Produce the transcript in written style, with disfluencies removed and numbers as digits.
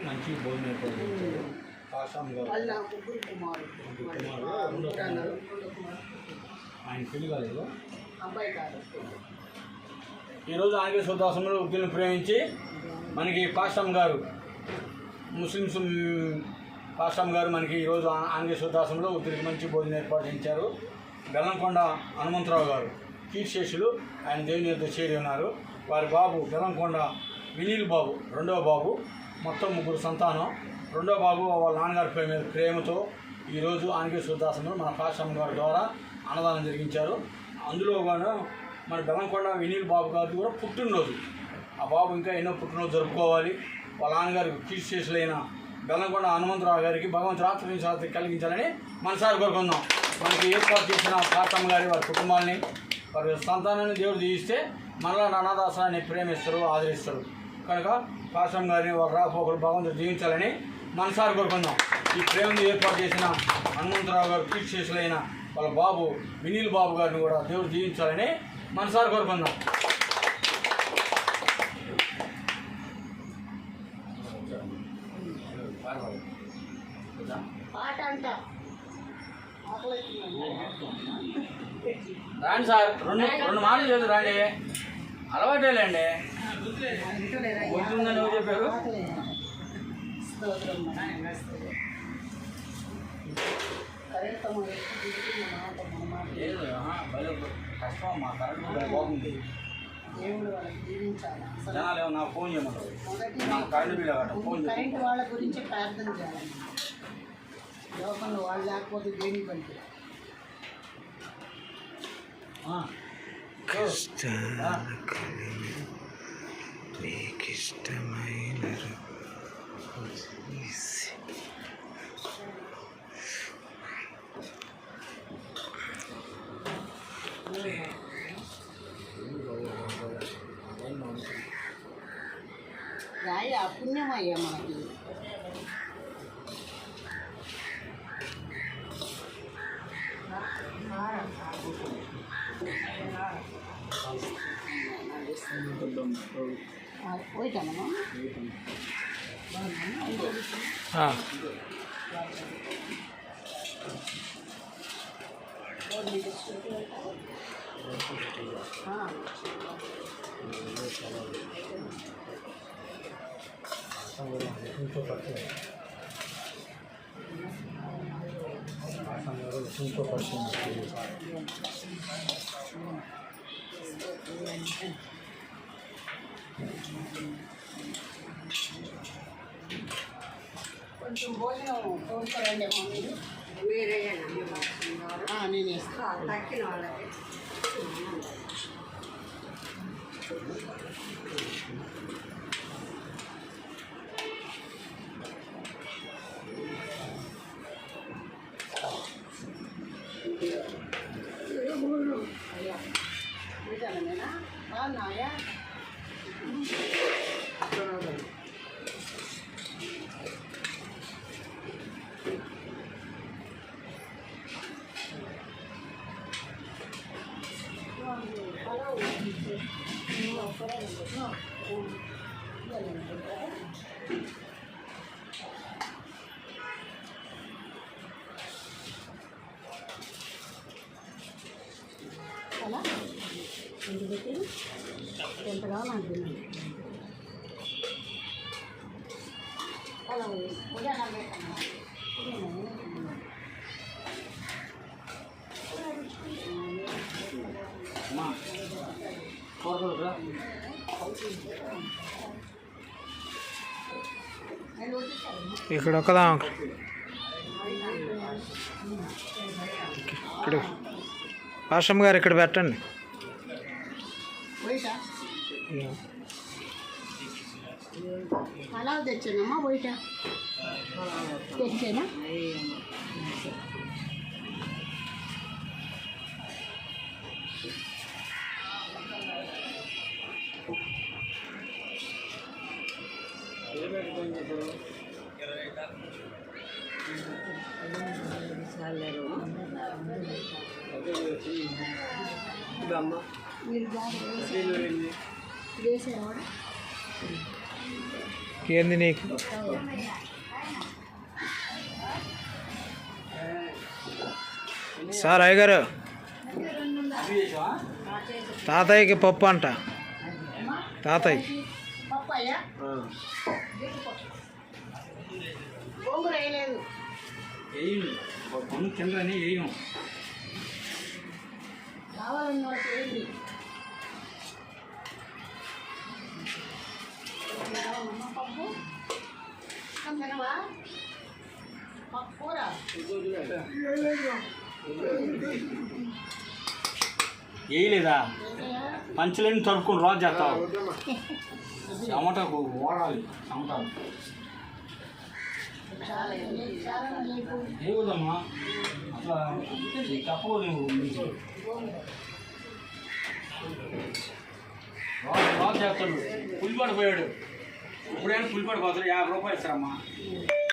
మంచి భోజనం ఏర్పాటు కాసాం గారు ఆయన పెళ్లి కాలేదు ఈరోజు ఆంగ్ల శుద్ధాశ్రమంలో వృత్తులను ప్రేమించి మనకి పాస్టమ్ గారు ముస్లిమ్స్ పాస్టమ్ గారు మనకి ఈరోజు ఆంగ్ల శుద్ధాశ్రమంలో వృత్తులకి మంచి భోజనం ఏర్పాటు చేయించారు. బెల్లంకొండ హనుమంతరావు గారు కీర్తిశేషులు ఆయన దేవుని యొద్ద చేరి ఉన్నారు. వారి బాబు బెల్లంకొండ వినీల్ బాబు రెండవ బాబు, మొత్తం 3 సంతానం. రెండో బాబు వాళ్ళ నాన్నగారి ప్రేమతో ఈరోజు ఆంగ్ల శుద్ధాశ్రమంలో మన పాస్టమ్ గారి ద్వారా అన్నదానం జరిగించారు. అందులో కూడా మన బెల్లంకొండ వినీల్ బాబు గారికి కూడా పుట్టినరోజు. ఆ బాబు ఇంకా ఎన్నో పుట్టినరోజు జరుపుకోవాలి. వాళ్ళ నాన్నగారికి కీర్తిశేషులైన బెల్లంకొండ హనుమంతరావు గారికి భగవంతుడు ఆత్మవిశ్వాసం కలిగించాలని మనసారి కోరుకుందాం. మనకి ఏర్పాటు చేసిన పాస్టమ్ గారి వారి కుటుంబాన్ని వారి సంతానాన్ని దేవుడు దీవిస్తే మరలా అనాథాశ్రమాన్ని ప్రేమిస్తారు, ఆదరిస్తారు. కనుక పాస్టమ్ గారిని వాళ్ళ రాకపోకలు భగవంతుడు దీవించాలని మనసారి కోరుకుందాం. ఈ ప్రేమను ఏర్పాటు చేసిన హనుమంతరావు గారు కీర్తిశేషులైన వాళ్ళ బాబు వినీల్ బాబు గారిని కూడా దేవుడు దీవించాలని మనసారి కోరుకుందాం. రాండి సార్, రెండు మాటలు చేదు రాండి, అలవాటేలేండి. గుర్తుందని ఎవరు చెప్పారు? కష్టం, మా కరెంట్ బాగుంది. జనాలు ఏమో నాకు ఫోన్ చేయమంటారు, కరెంట్ బిల్ ఫోన్ కరెంట్ వాళ్ళ గురించి ప్రార్థన చేయాలి. లోకంలో వాళ్ళు లేకపోతే దేని పనికి ఇష్టమైన రాయి అపుణ్యమయ్యా మనకి. పోయిటామా కొంచెం భోజనం తోడుకోరండి అమ్మ మీరు. నేను ఇస్తాను తక్కిన వాళ్ళకి. నిజమేనా బాగున్నాయా? అలా ఇంటి పెట్టి ఎంత కావాలంటున్నాను. అలా ఉదయం పెట్టాను. ఇక్కడ ఒకదా ఇక్కడ పాస్టమ్ గారు ఇక్కడ పెట్టండి. అలా తెచ్చానమ్మా బయట తెచ్చానా? మీరు వేసారా? ఏంది నీకు సార్ అయ్యగారు అది చేసావా? తాతయ్యకి పప్పు అంట తాతయ్యకి పప్పాయ గోంగూర వేయలేదు. వేయండి పన్ను కిందని వేయం. కావాలన్న వాళ్ళకి వేయండి. పప్పు తినవా? పప్పు కూర వేయలేదా? పంచలేని తరుపుకొని రోజు చేస్తావు. టమాటాకు ఓడాలి టమాటాలు ఏదమ్మా అట్లా తప్పవు నువ్వు రోజు చేస్తాడు. పులిపాడు పోయాడు. ఇప్పుడైనా పులిపాడు పోతాడు. 50 రూపాయలు ఇస్తారమ్మా.